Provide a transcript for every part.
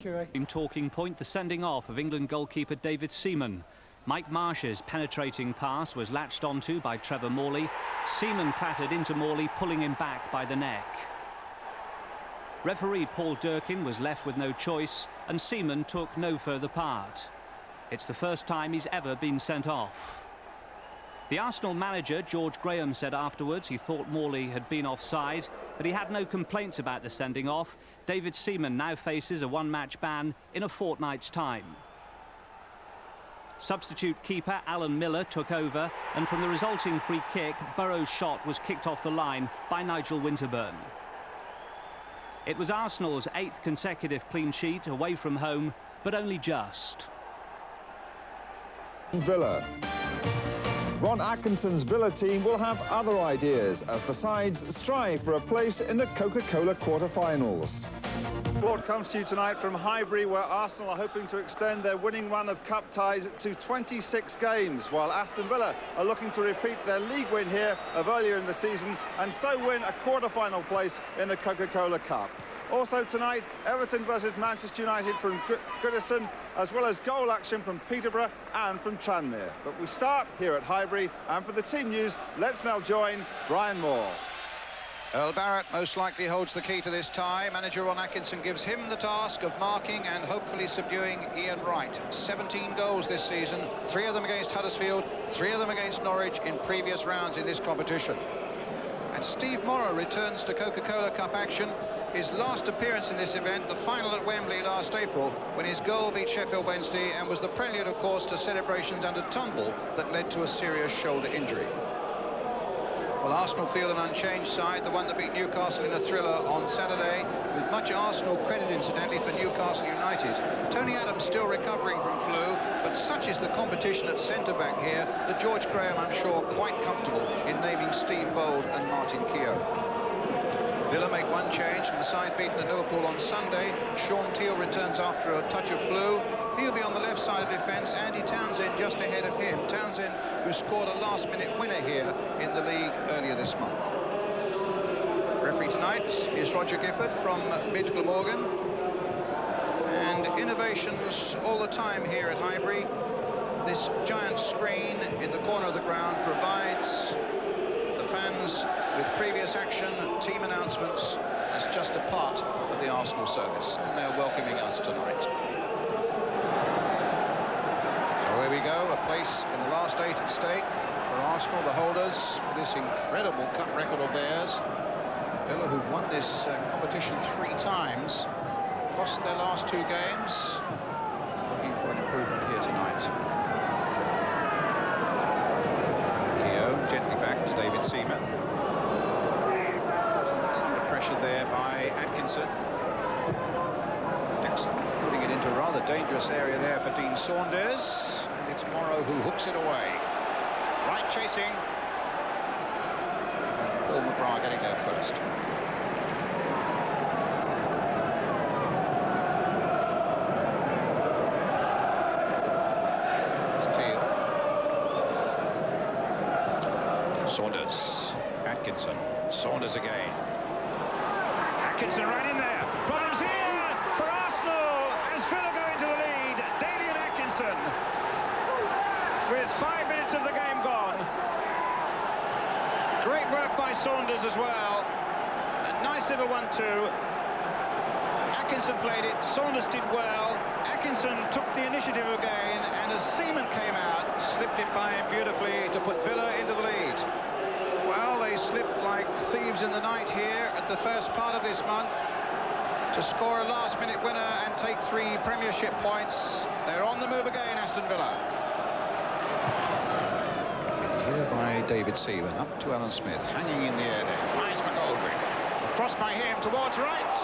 In talking point, the sending off of England goalkeeper David Seaman. Mike Marsh's penetrating pass was latched onto by Trevor Morley. Seaman clattered into Morley, pulling him back by the neck. Referee Paul Durkin was left with no choice, and Seaman took no further part. It's the first time he's ever been sent off. The Arsenal manager, George Graham, said afterwards he thought Morley had been offside, but he had no complaints about the sending off. David Seaman now faces a one-match ban in a fortnight's time. Substitute keeper Alan Miller took over, and from the resulting free kick, Burrow's shot was kicked off the line by Nigel Winterburn. It was Arsenal's 8th consecutive clean sheet away from home, but only just. Villa. Ron Atkinson's Villa team will have other ideas as the sides strive for a place in the Coca-Cola quarter-finals. Sport comes to you tonight from Highbury, where Arsenal are hoping to extend their winning run of cup ties to 26 games, while Aston Villa are looking to repeat their league win here of earlier in the season and so win a quarter-final place in the Coca-Cola Cup. Also tonight, Everton versus Manchester United from Goodison, as well as goal action from Peterborough and from Tranmere. But we start here at Highbury, and for the team news, let's now join Brian Moore. Earl Barrett most likely holds the key to this tie. Manager Ron Atkinson gives him the task of marking and hopefully subduing Ian Wright. 17 goals this season, 3 of them against Huddersfield, 3 of them against Norwich in previous rounds in this competition. And Steve Morrow returns to Coca-Cola Cup action. His last appearance in this event, the final at Wembley last April, when his goal beat Sheffield Wednesday and was the prelude, of course, to celebrations and a tumble that led to a serious shoulder injury. Well, Arsenal field an unchanged side, the one that beat Newcastle in a thriller on Saturday, with much Arsenal credit, incidentally, for Newcastle United. Tony Adams still recovering from flu, but such is the competition at centre-back here that George Graham, I'm sure, quite comfortable in naming Steve Bold and Martin Keogh. Villa make one change from the side beaten at Liverpool on Sunday. Sean Teal returns after a touch of flu. He'll be on the left side of defence. Andy Townsend just ahead of him. Townsend, who scored a last-minute winner here in the league earlier this month. Referee tonight is Roger Gifford from Mid Glamorgan. And innovations all the time here at Highbury. This giant screen in the corner of the ground provides the fans with previous action, team announcements. That's just a part of the Arsenal service, and they're welcoming us tonight. So here we go, a place in the last 8 at stake for Arsenal, the holders, with this incredible cup record of theirs. Villa, who've won this competition 3 times, have lost their last 2 games, looking for an improvement here tonight. Keogh gently back to David Seaman. There by Atkinson. Dixon putting it into a rather dangerous area there for Dean Saunders. And it's Morrow who hooks it away. Right chasing. And Paul McGrath getting there first. It's Teal. Saunders. Atkinson. Saunders again. Atkinson right in there. Problems here for Arsenal as Villa go into the lead. Daly and Atkinson with 5 minutes of the game gone. Great work by Saunders as well. A nice little 1-2. Atkinson played it. Saunders did well. Atkinson took the initiative again, and as Seaman came out, slipped it by him beautifully to put Villa into the lead. Well, they slipped like thieves in the night here at the first part of this month to score a last-minute winner and take 3 Premiership points. They're on the move again, Aston Villa. And here by David Seaman, up to Alan Smith, hanging in the air there. Finds McGoldrick. Crossed by him towards right.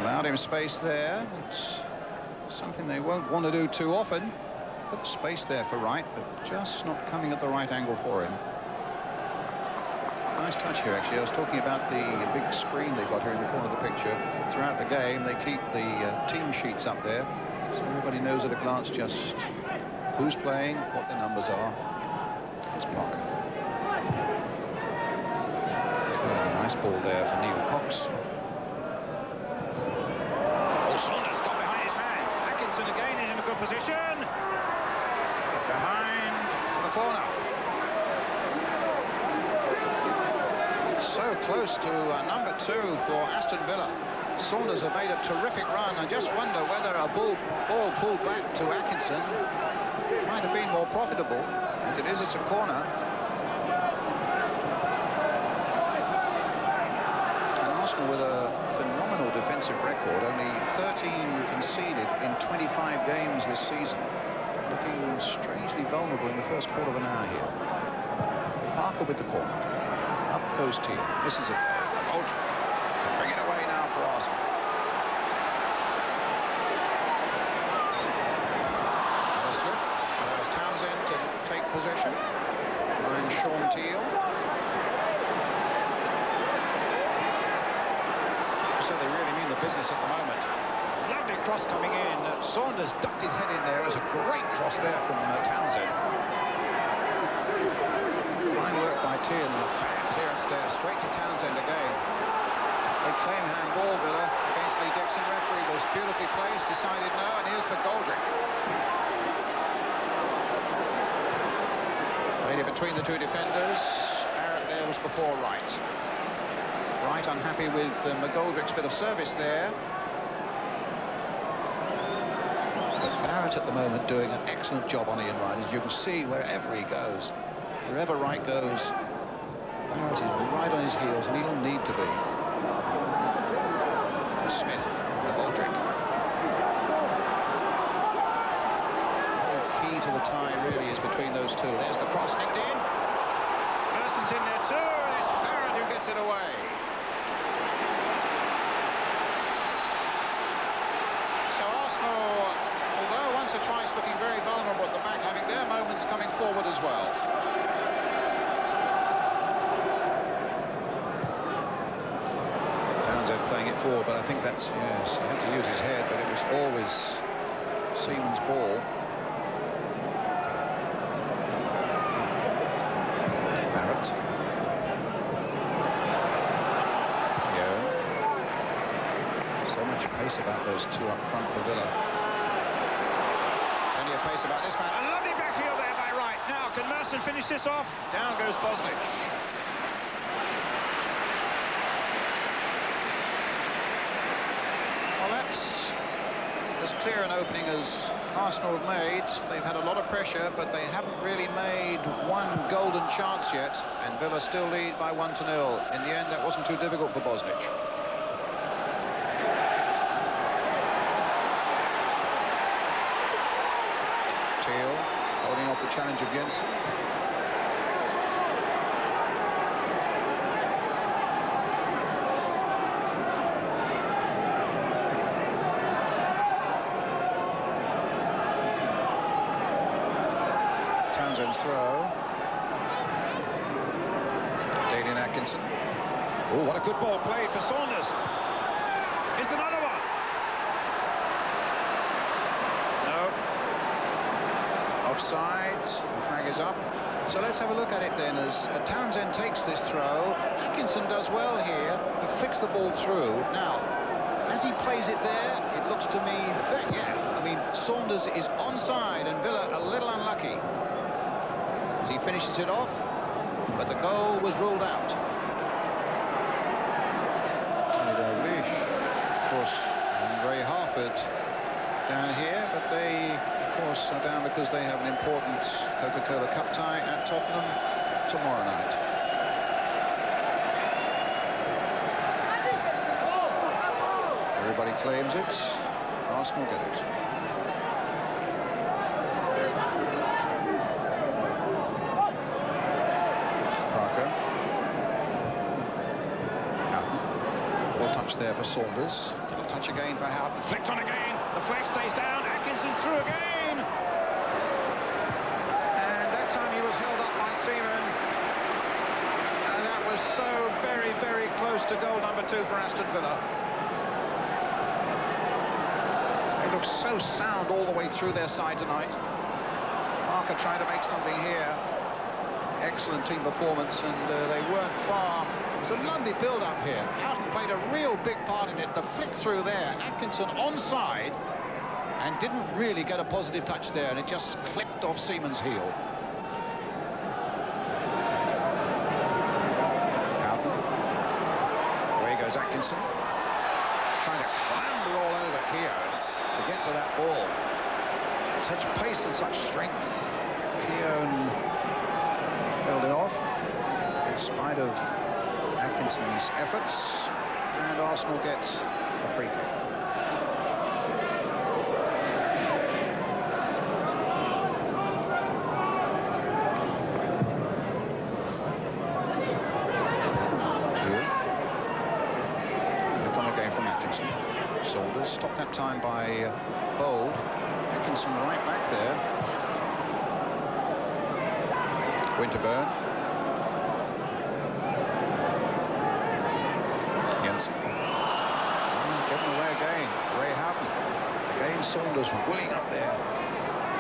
Allowed him space there. It's something they won't want to do too often. Put space there for Wright, but just not coming at the right angle for him. Nice touch here, actually. I was talking about the big screen they've got here in the corner of the picture. Throughout the game, they keep the team sheets up there, so everybody knows at a glance just who's playing, what their numbers are. Here's Parker. Nice ball there for Neil Cox. Oh, Saunders got behind his man. Atkinson again is in a good position. Behind for the corner. So close to number 2 for Aston Villa. Saunders have made a terrific run. I just wonder whether a ball pulled back to Atkinson might have been more profitable. As it is, it's a corner. And Arsenal with a phenomenal defensive record, only 13 conceded in 25 games this season. Looking strangely vulnerable in the first quarter of an hour here. Parker with the corner. Up goes Teal. Misses it. Holt can bring it away now for Arsenal. A slip. Allows Townsend to take possession. Behind Sean Teal. So they really mean the business at the moment. Lovely cross coming in. Saunders ducked his head in there. It was a great cross there from Townsend. Fine work by Teal. Clearance there, straight to Townsend again. They claim handball, Villa, against Lee Dixon. Referee was beautifully placed, decided no, and here's McGoldrick. Played it between the two defenders. Barrett there was before Wright. Wright unhappy with McGoldrick's bit of service there. But Barrett at the moment doing an excellent job on Ian Wright, as you can see wherever he goes. Wherever Wright goes, Barrett is right on his heels, and he'll need to be. Smith, McGoldrick. The whole key to the tie really is between those two. There's the cross nicked in. Merson's in there too, and it's Barrett who gets it away. So Arsenal, although once or twice looking very vulnerable at the back, having their moments coming forward as well. Playing it forward, but I think that's, yes, he had to use his head, but it was always Seaman's ball. Barrett. So much pace about those two up front for Villa. Plenty of pace about this man. A lovely back heel there by Wright. Now, can Merson finish this off? Down goes Bosnich. Well, that's as clear an opening as Arsenal have made. They've had a lot of pressure, but they haven't really made one golden chance yet, and Villa still lead by 1-0. In the end, that wasn't too difficult for Bosnich. Teal holding off the challenge of Jensen. Townsend's throw. Dalian Atkinson. Oh, what a good ball played for Saunders. Here's another one. No. Offside. The flag is up. So let's have a look at it then as Townsend takes this throw. Atkinson does well here. He flicks the ball through. Now, as he plays it there, it looks to me, I mean, Saunders is onside and Villa a little unlucky. As he finishes it off, but the goal was ruled out. Canada wish, of course, Ray Harford down here, but they, of course, are down because they have an important Coca-Cola Cup tie at Tottenham tomorrow night. Everybody claims it. Arsenal get it. There for Saunders. Little touch again for Houghton. Flicked on again. The flag stays down. Atkinson's through again. And that time he was held up by Seaman. And that was so very, very close to goal number 2 for Aston Villa. They look so sound all the way through their side tonight. Parker trying to make something here. excellent team performance, and they weren't far. It was a lovely build-up here. Houghton played a real big part in it. The flick through there, Atkinson onside, and didn't really get a positive touch there, and it just clipped off Seaman's heel. Houghton. Away goes Atkinson. Trying to clamber all over Keogh to get to that ball. Such pace and such strength. Keogh held it off in spite of Atkinson's efforts, and Arsenal gets a free kick. Flick on again from Atkinson. Saunders stopped that time by Bold. Atkinson right back there. Winterburn. Jensen. Given away again. Ray Houghton. Again, Saunders willing up there.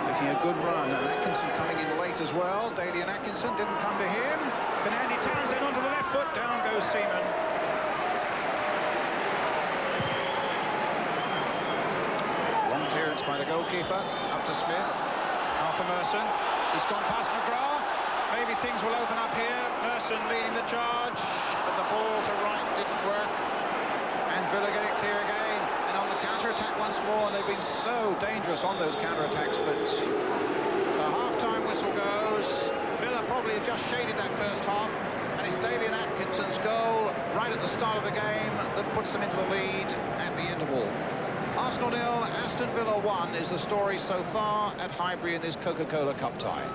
Making a good run. And Atkinson coming in late as well. Daly and Atkinson didn't come to him. Can Andy Townsend onto the left foot. Down goes Seaman. Long clearance by the goalkeeper. Up to Smith. Arthur Merson. He's gone past McGrath. Maybe things will open up here. Merson leading the charge, but the ball to right didn't work. And Villa get it clear again. And on the counter-attack once more, and they've been so dangerous on those counter-attacks, but the half-time whistle goes. Villa probably have just shaded that first half, and it's Daly and Atkinson's goal right at the start of the game that puts them into the lead at the interval. Arsenal 0, Aston Villa 1 is the story so far at Highbury in this Coca-Cola Cup tie.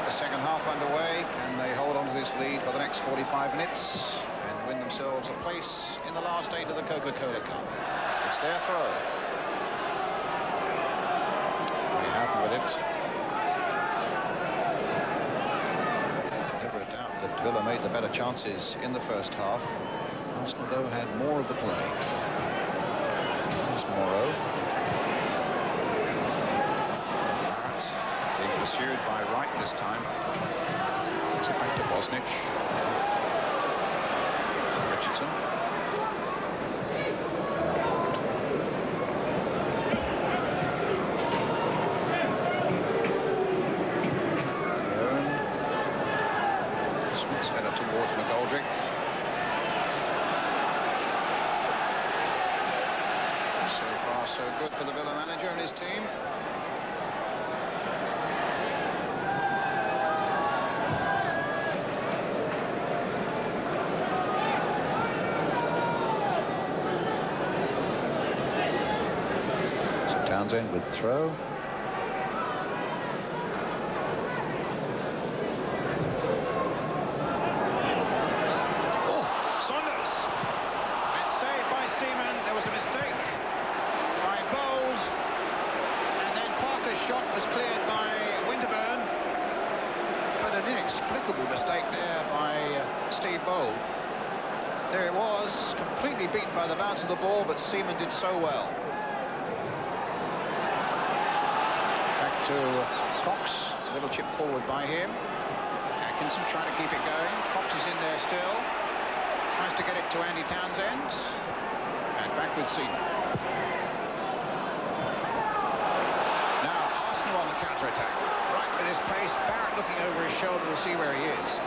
Second half underway. Can they hold on to this lead for the next 45 minutes and win themselves a place in the last 8 of the Coca-Cola Cup? It's their throw. Very happy with it. Never a doubt that Villa made the better chances in the first half. Arsenal, though, had more of the play. There's Morrow. Pursued by Wright this time. It's it back to Bosnich. Richardson. Smith's headed towards McGoldrick. So far, so good for the Villa manager and his team. Townsend with the throw. Oh, Saunders! It's saved by Seaman. There was a mistake by Bold. And then Parker's shot was cleared by Winterburn. But an inexplicable mistake there by Steve Bold. There it was, completely beaten by the bounce of the ball, but Seaman did so well. To Cox, a little chip forward by him. Atkinson trying to keep it going. Cox is in there still. Tries to get it to Andy Townsend. And back with Seaman. Now Arsenal on the counter-attack. Right with his pace. Barrett looking over his shoulder to see where he is.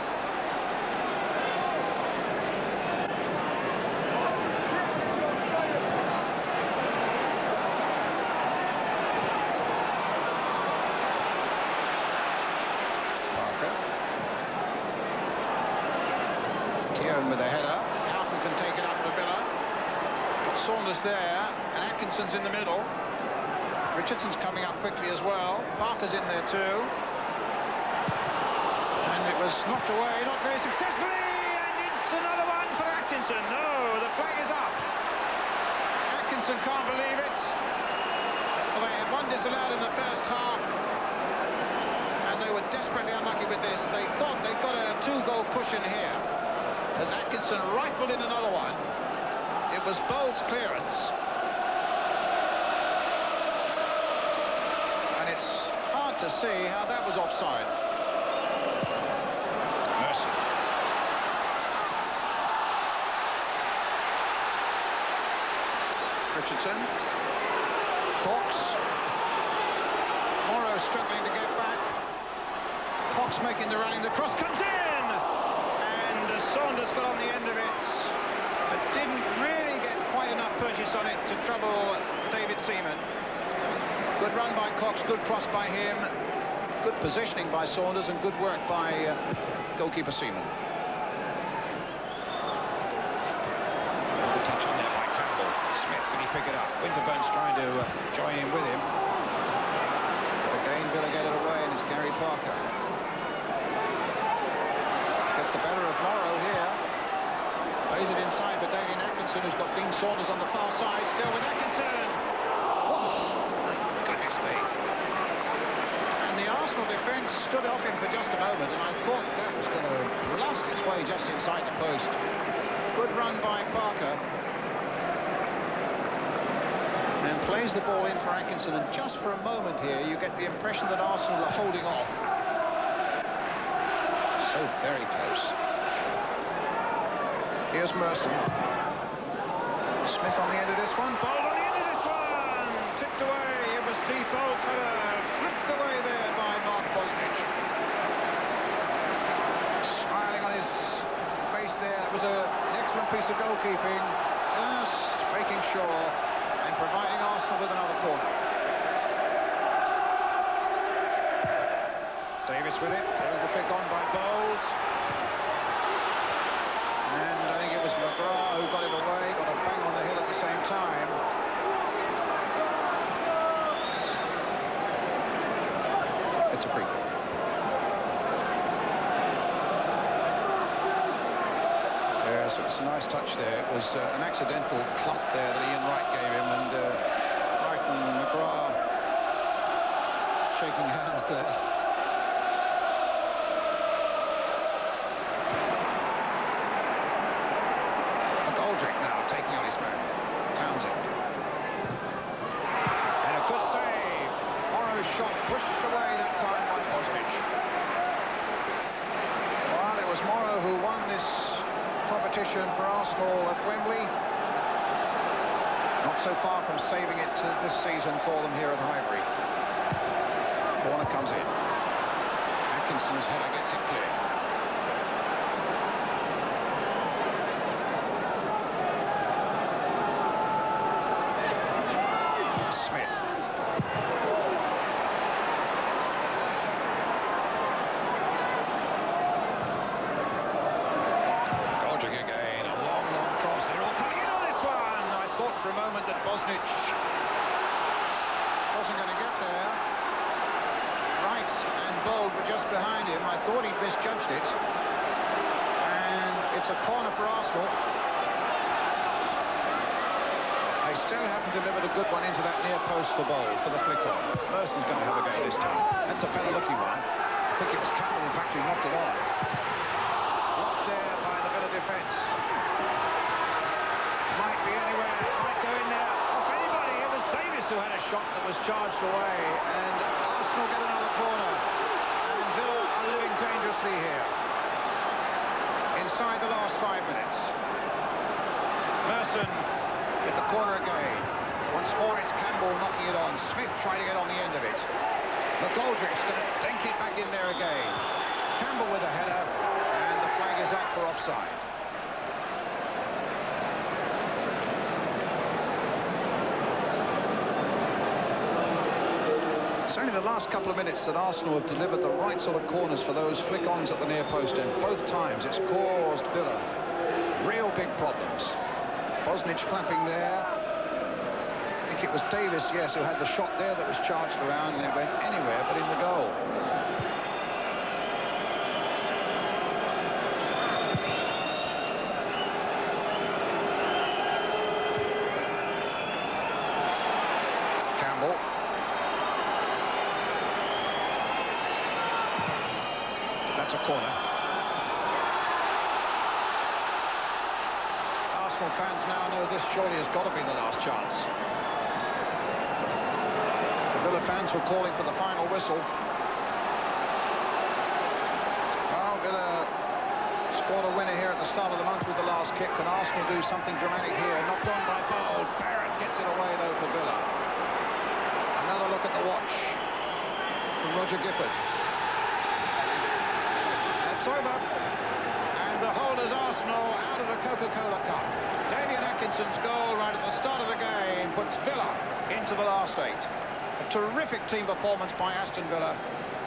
With a header. Houghton can take it up for Villa. Got Saunders there, and Atkinson's in the middle. Richardson's coming up quickly as well. Parker's in there too. And it was knocked away, not very successfully, and it's another one for Atkinson. No, the flag is up. Atkinson can't believe it. Well, they had one disallowed in the first half. Villa desperately unlucky with this. They thought they'd got a 2-goal cushion here, as Atkinson rifled in another one. It was Bold's clearance. And it's hard to see how that was offside. Mercy. Richardson. Cox. Morrow struggling to get back. Cox making the running. The cross comes in! And Saunders got on the end of it, but didn't really get quite enough purchase on it to trouble David Seaman. Good run by Cox, good cross by him. Good positioning by Saunders and good work by goalkeeper Seaman. Good touch on there by Campbell. Smith, can he pick it up? Winterburn's trying to join in with him. But again, Villa get it away, and it's Gary Parker. Gets the better of Morrow here. Plays it inside for Damian Atkinson, who's got Dean Saunders on the far side. Still with Atkinson. Oh, my goodness me. And the Arsenal defence stood off him for just a moment, and I thought that was going to blast its way just inside the post. Good run by Parker. And plays the ball in for Atkinson, and just for a moment here you get the impression that Arsenal are holding off. So very close. Here's Merson. Smith on the end of this one. Bold on the end of this one! Tipped away. It was Steve Bold's header. Flipped away there by Mark Bosnich. Smiling on his face there. That was an excellent piece of goalkeeping. Just making sure and providing Arsenal with another corner. Davis with it. There was the flick on by Bold. And I think it was McGrath who got it away, got a bang on the head at the same time. It's a free kick. Yes, it's a nice touch there. It was an accidental clump there that Ian Wright gave him, and Wright and McGrath shaking hands there. Now taking on his man, Townsend. And a good save. Morrow's shot pushed away that time by Bosnich. Well, it was Morrow who won this competition for Arsenal at Wembley. Not so far from saving it to this season for them here at Highbury. Corner comes in. Atkinson's header gets it clear. For a moment that Bosnich wasn't going to get there. Wright and Bold were just behind him. I thought he'd misjudged it. And it's a corner for Arsenal. They still haven't delivered a good one into that near post for Bold for the flick on. Merson's going to have a go this time. That's a better looking one. I think it was Campbell, in fact, who knocked it on. Blocked there by the Villa defence. Might be anywhere, might go in there, off anybody. It was Davis who had a shot that was charged away, and Arsenal get another corner, and Villa are living dangerously here inside the last 5 minutes. Merson with the corner again. Once more it's Campbell knocking it on. Smith trying to get on the end of it. McGoldrick's going to dink it back in there again. Campbell with a header, and the flag is up for offside. It's only the last couple of minutes that Arsenal have delivered the right sort of corners for those flick-ons at the near post, and both times it's caused Villa real big problems. Bosnich flapping there. I think it was Davis, yes, who had the shot there that was charged around, and it went anywhere but in the goal. Campbell. That's a corner. Arsenal fans now know this surely has got to be the last chance. The Villa fans were calling for the final whistle. Well, Villa scored a winner here at the start of the month with the last kick. Can Arsenal do something dramatic here? Knocked on by Bold. Barrett gets it away, though, for Villa. Another look at the watch from Roger Gifford. That's over. And the holders Arsenal out of the Coca-Cola Cup. Damien Atkinson's goal right at the start of the game puts Villa into the last 8. A terrific team performance by Aston Villa.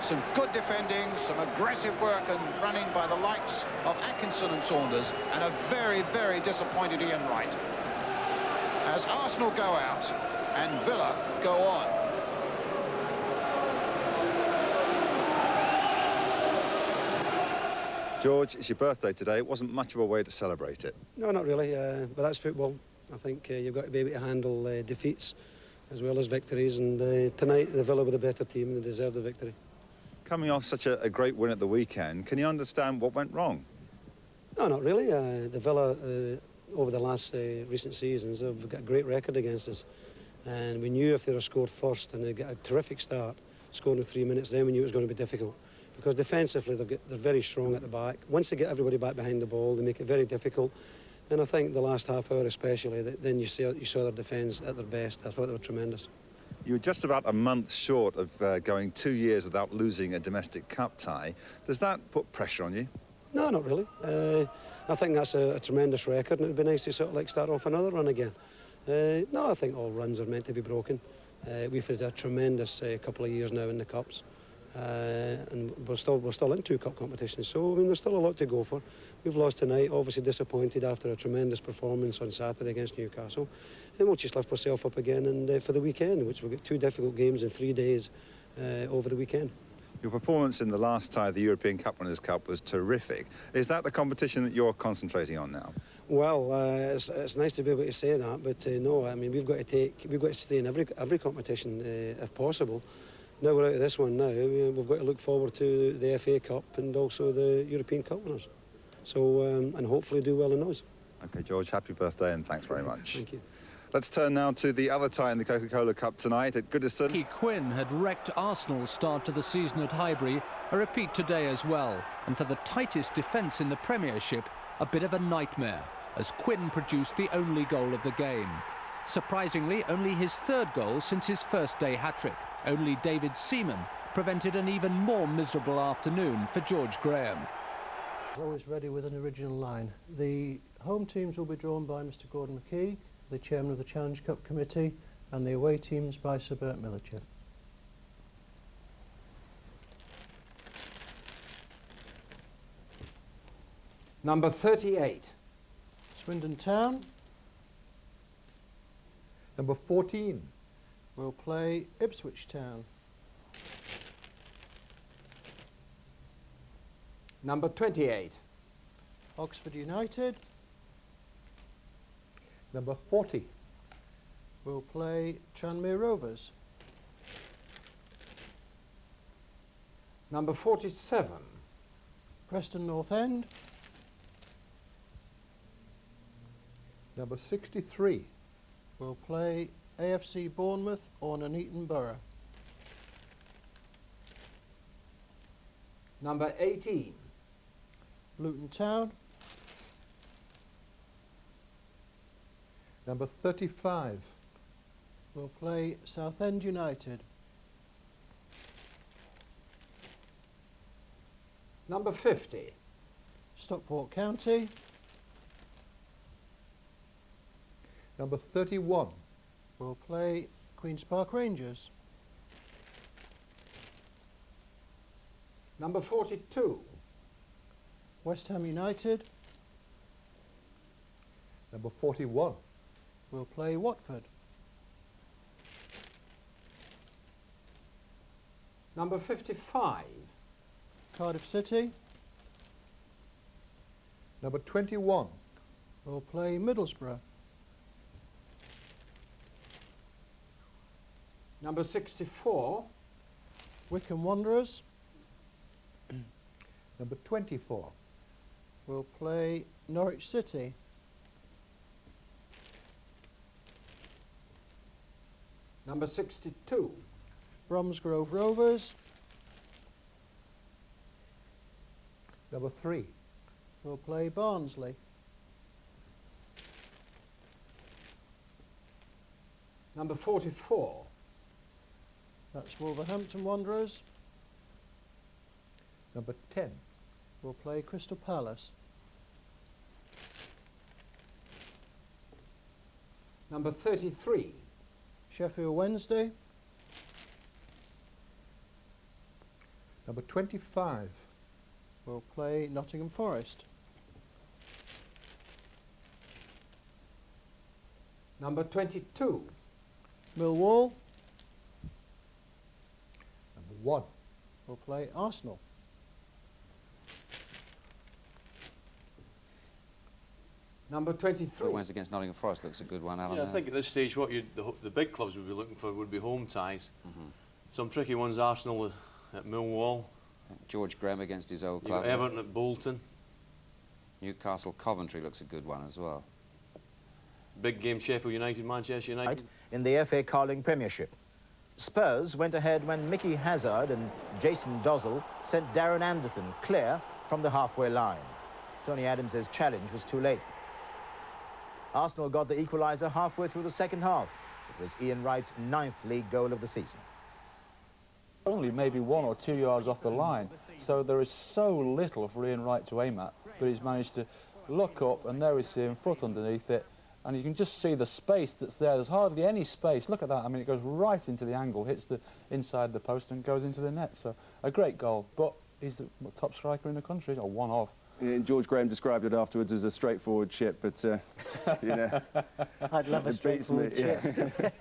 Some good defending, some aggressive work and running by the likes of Atkinson and Saunders, and a very, very disappointed Ian Wright. As Arsenal go out and Villa go on. George, it's your birthday today. It wasn't much of a way to celebrate it. No, not really, but that's football. I think you've got to be able to handle defeats as well as victories, and tonight the Villa were the better team and they deserved the victory. Coming off such a great win at the weekend, can you understand what went wrong? No, not really. The Villa, over the last recent seasons, have got a great record against us. And we knew if they were scored first and they got a terrific start, scoring in 3 minutes, then we knew it was going to be difficult. Because defensively, they're very strong at the back. Once they get everybody back behind the ball, they make it very difficult. And I think the last half hour especially, then you saw their defence at their best. I thought they were tremendous. You were just about a month short of going 2 years without losing a domestic cup tie. Does that put pressure on you? No, not really. I think that's a tremendous record, and it would be nice to sort of like start off another run again. No, I think all runs are meant to be broken. We've had a tremendous couple of years now in the cups. And we're still in 2 cup competitions, so I mean there's still a lot to go for. We've lost tonight, obviously disappointed after a tremendous performance on Saturday against Newcastle, and we'll just lift ourselves up again and for the weekend, which we've got 2 difficult games in 3 days over the weekend. Your performance in the last tie, the European Cup Winners' Cup, was terrific. Is that the competition that you're concentrating on now? Well, it's nice to be able to say that, but no, I mean we've got to stay in every competition if possible. Now we're out of this one now, we've got to look forward to the FA Cup and also the European Cup winners. So, and hopefully do well in those. OK, George, happy birthday and thanks very much. Thank you. Let's turn now to the other tie in the Coca-Cola Cup tonight at Goodison. Quinn had wrecked Arsenal's start to the season at Highbury, a repeat today as well. And for the tightest defence in the Premiership, a bit of a nightmare, as Quinn produced the only goal of the game. Surprisingly, only his 3rd goal since his first day hat-trick. Only David Seaman prevented an even more miserable afternoon for George Graham. Always ready with an original line. The home teams will be drawn by Mr Gordon McKee, the chairman of the Challenge Cup Committee, and the away teams by Sir Bert Millicher. Number 38. Swindon Town. Number 14. Will play Ipswich Town. Number 28. Oxford United. Number 40. Will play Tranmere Rovers. Number 47. Preston North End. Number 63. Will play AFC Bournemouth or Nuneaton Borough. Number 18. Luton Town. Number 35. Will play Southend United. Number 50. Stockport County. Number 31. Will play Queen's Park Rangers. Number 42. West Ham United. Number 41. Will play Watford. Number 55. Cardiff City. Number 21. Will play Middlesbrough. Number 64. Wycombe Wanderers. Number 24. will play Norwich City. Number 62. Bromsgrove Rovers Number 3. will play Barnsley. Number 44. That's Wolverhampton Wanderers Number 10. will play Crystal Palace. Number 33. Sheffield Wednesday Number 25. will play Nottingham Forest. Number 22. Millwall Number 1. will play Arsenal. Number 23. Wednesday against Nottingham Forest looks a good one, Alan. Yeah, I think at this stage what the big clubs would be looking for would be home ties. Mm-hmm. Some tricky ones, Arsenal at Millwall, George Graham against his old you've got club. Everton at Bolton. Newcastle Coventry looks a good one as well. Big game, Sheffield United, Manchester United. In the FA Carling Premiership. Spurs went ahead when Mickey Hazard and Jason Dozzell sent Darren Anderton clear from the halfway line. Tony Adams' challenge was too late. Arsenal got the equaliser halfway through the second half. It was Ian Wright's 9th league goal of the season. Only maybe 1 or 2 yards off the line, so there is so little for Ian Wright to aim at, but he's managed to look up and there we see him, foot underneath it, and you can just see the space that's there. There's hardly any space. Look at that. I mean, it goes right into the angle, hits the inside the post and goes into the net. So a great goal, but he's the top striker in the country, or one of. And George Graham described it afterwards as a straightforward chip, but you know, I'd love a it beats me. straightforward chip.